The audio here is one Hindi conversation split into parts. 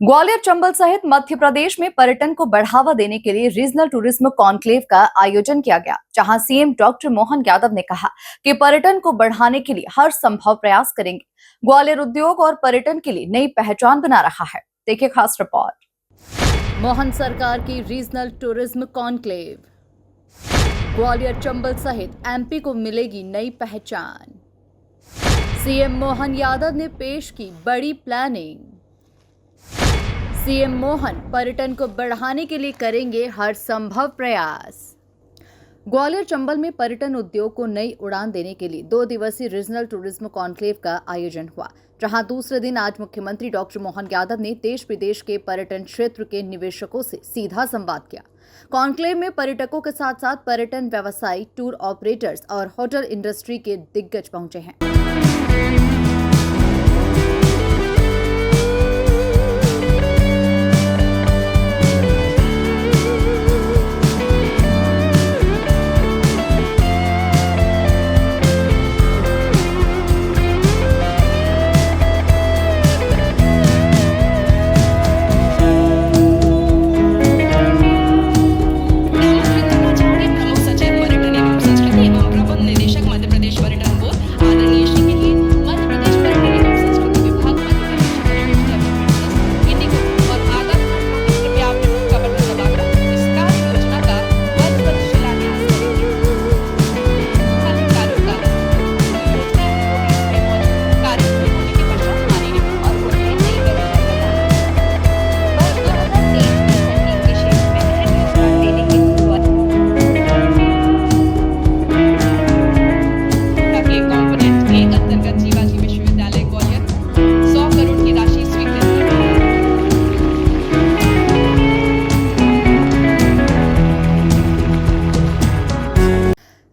ग्वालियर चंबल सहित मध्य प्रदेश में पर्यटन को बढ़ावा देने के लिए रीजनल टूरिज्म कॉन्क्लेव का आयोजन किया गया, जहां सीएम डॉक्टर मोहन यादव ने कहा कि पर्यटन को बढ़ाने के लिए हर संभव प्रयास करेंगे। ग्वालियर उद्योग और पर्यटन के लिए नई पहचान बना रहा है। देखिए खास रिपोर्ट। मोहन सरकार की regional tourism conclave. Gwalior Chambal सहित एमपी को मिलेगी नई पहचान। सीएम मोहन यादव ने पेश की बड़ी प्लानिंग। सीएम मोहन पर्यटन को बढ़ाने के लिए करेंगे हर संभव प्रयास। ग्वालियर चंबल में पर्यटन उद्योग को नई उड़ान देने के लिए 2 दिवसीय रीजनल टूरिज्म कॉन्क्लेव का आयोजन हुआ, जहां दूसरे दिन आज मुख्यमंत्री डॉक्टर मोहन यादव ने देश विदेश के पर्यटन क्षेत्र के निवेशकों से सीधा संवाद किया। कॉन्क्लेव में पर्यटकों के साथ साथ पर्यटन व्यवसायी, टूर ऑपरेटर्स और होटल इंडस्ट्री के दिग्गज पहुंचे हैं।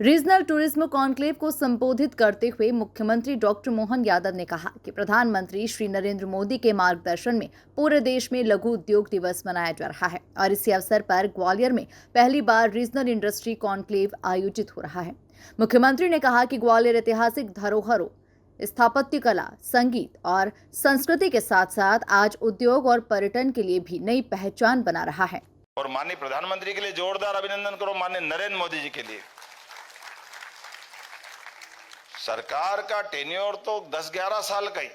रीजनल टूरिज्म कॉन्क्लेव को संबोधित करते हुए मुख्यमंत्री डॉक्टर मोहन यादव ने कहा कि प्रधानमंत्री श्री नरेंद्र मोदी के मार्गदर्शन में पूरे देश में लघु उद्योग दिवस मनाया जा रहा है और इसी अवसर पर ग्वालियर में पहली बार रीजनल इंडस्ट्री कॉन्क्लेव आयोजित हो रहा है। मुख्यमंत्री ने कहा कि ग्वालियर ऐतिहासिक धरोहरों, स्थापत्य कला, संगीत और संस्कृति के साथ साथ आज उद्योग और पर्यटन के लिए भी नई पहचान बना रहा है। और माननीय प्रधानमंत्री के लिए जोरदार अभिनंदन करो, माननीय नरेंद्र मोदी जी के लिए। सरकार का टेन्योर तो 10-11 साल का ही,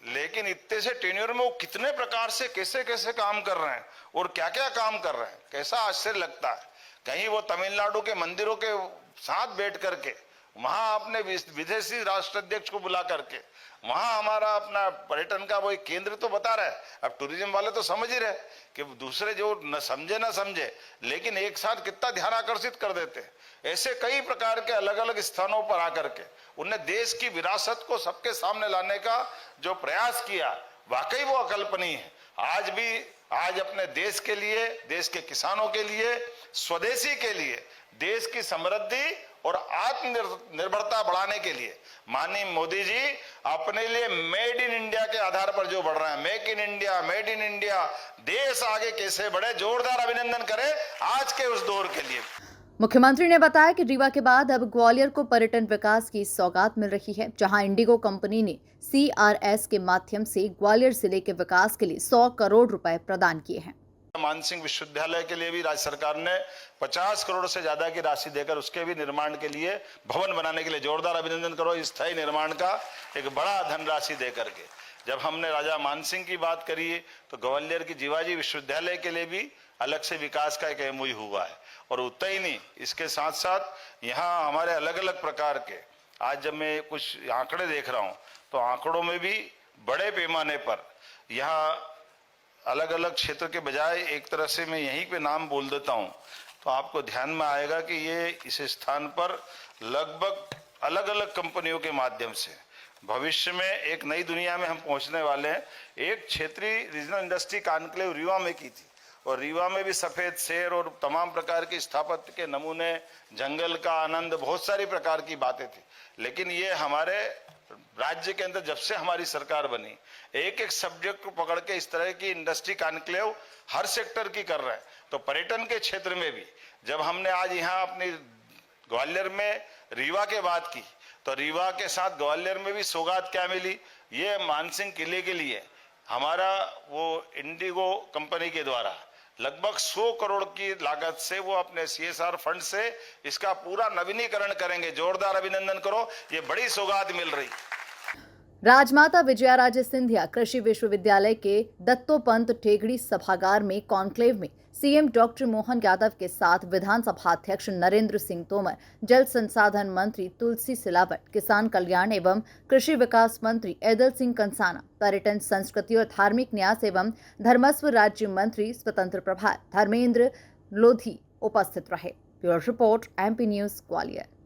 लेकिन इतने से टेन्योर में वो कितने प्रकार से कैसे कैसे काम कर रहे हैं और क्या क्या काम कर रहे हैं, कैसा आश्चर्य लगता है। कहीं वो तमिलनाडु के मंदिरों के साथ बैठ करके वहां अपने विदेशी राष्ट्राध्यक्ष को बुला करके वहां हमारा अपना पर्यटन का वो केंद्र तो बता रहा है। अब टूरिज्म वाले तो समझ ही रहे कि दूसरे जो न समझे लेकिन एक साथ कितना ध्यान आकर्षित कर देते हैं। ऐसे कई प्रकार के अलग अलग स्थानों पर आकर के उन्हें देश की विरासत को सबके सामने लाने का जो प्रयास किया, वाकई वो अकल्पनीय है। आज अपने देश के लिए, देश के किसानों के लिए, स्वदेशी के लिए, देश की समृद्धि और आत्मनिर्भरता बढ़ाने के लिए माननीय मोदी जी अपने लिए मेड इन इंडिया के आधार पर जो बढ़ रहे हैं, make in India, made in India, देश आगे कैसे बढ़े, जोरदार अभिनंदन करें आज के उस दौर के लिए। मुख्यमंत्री ने बताया कि रीवा के बाद अब ग्वालियर को पर्यटन विकास की सौगात मिल रही है, जहां इंडिगो कंपनी ने CRS के माध्यम से ग्वालियर जिले के विकास के लिए 100 करोड़ रुपए प्रदान किए हैं। मानसिंह विश्वविद्यालय के लिए भी राज्य सरकार ने 50 करोड़ से ज्यादा की राशि देकर उसके भी निर्माण के लिए, भवन बनाने के लिए जोरदार अभिनंदन करो। स्थायी निर्माण का एक बड़ा धनराशि देकर के जब हमने राजा मानसिंह की बात करी है तो ग्वालियर की जीवाजी विश्वविद्यालय के लिए भी अलग से विकास का एक MOU हुआ है। और उतना ही नहीं, इसके साथ साथ यहाँ हमारे अलग अलग प्रकार के, आज जब मैं कुछ आंकड़े देख रहा हूँ तो आंकड़ों में भी बड़े पैमाने पर यहाँ अलग अलग क्षेत्र के बजाय एक तरह से मैं यहीं पे नाम बोल देता हूँ तो आपको ध्यान में आएगा कि ये इस स्थान पर लगभग अलग अलग कंपनियों के माध्यम से भविष्य में एक नई दुनिया में हम पहुंचने वाले हैं। एक क्षेत्रीय रीजनल इंडस्ट्री कॉन्क्लेव रीवा में की थी और रीवा में भी सफेद शेर और तमाम प्रकार के स्थापत्य के नमूने, जंगल का आनंद, बहुत सारी प्रकार की बातें थी। लेकिन ये हमारे राज्य के अंदर जब से हमारी सरकार बनी, एक एक सब्जेक्ट को पकड़ के इस तरह की इंडस्ट्री कॉन्क्लेव हर सेक्टर की कर रहे हैं। तो पर्यटन के क्षेत्र में भी जब हमने आज यहाँ अपनी ग्वालियर में रीवा के बात की तो रीवा के साथ ग्वालियर में भी सौगात क्या मिली, ये मानसिंह किले के लिए हमारा वो इंडिगो कंपनी के द्वारा लगभग 100 करोड़ की लागत से वो अपने CSR फंड से इसका पूरा नवीनीकरण करेंगे। जोरदार अभिनंदन करो, ये बड़ी सौगात मिल रही। राजमाता विजयाराजे सिंधिया कृषि विश्वविद्यालय के दत्तोपंत टेगड़ी सभागार में कॉन्क्लेव में सीएम डॉक्टर मोहन यादव के साथ विधानसभा अध्यक्ष नरेंद्र सिंह तोमर, जल संसाधन मंत्री तुलसी सिलावट, किसान कल्याण एवं कृषि विकास मंत्री ऐदल सिंह कंसाना, पर्यटन, संस्कृति और धार्मिक न्यास एवं धर्मस्व राज्य मंत्री स्वतंत्र प्रभार धर्मेंद्र लोधी उपस्थित रहे। Bureau report, MP news, Gwalior.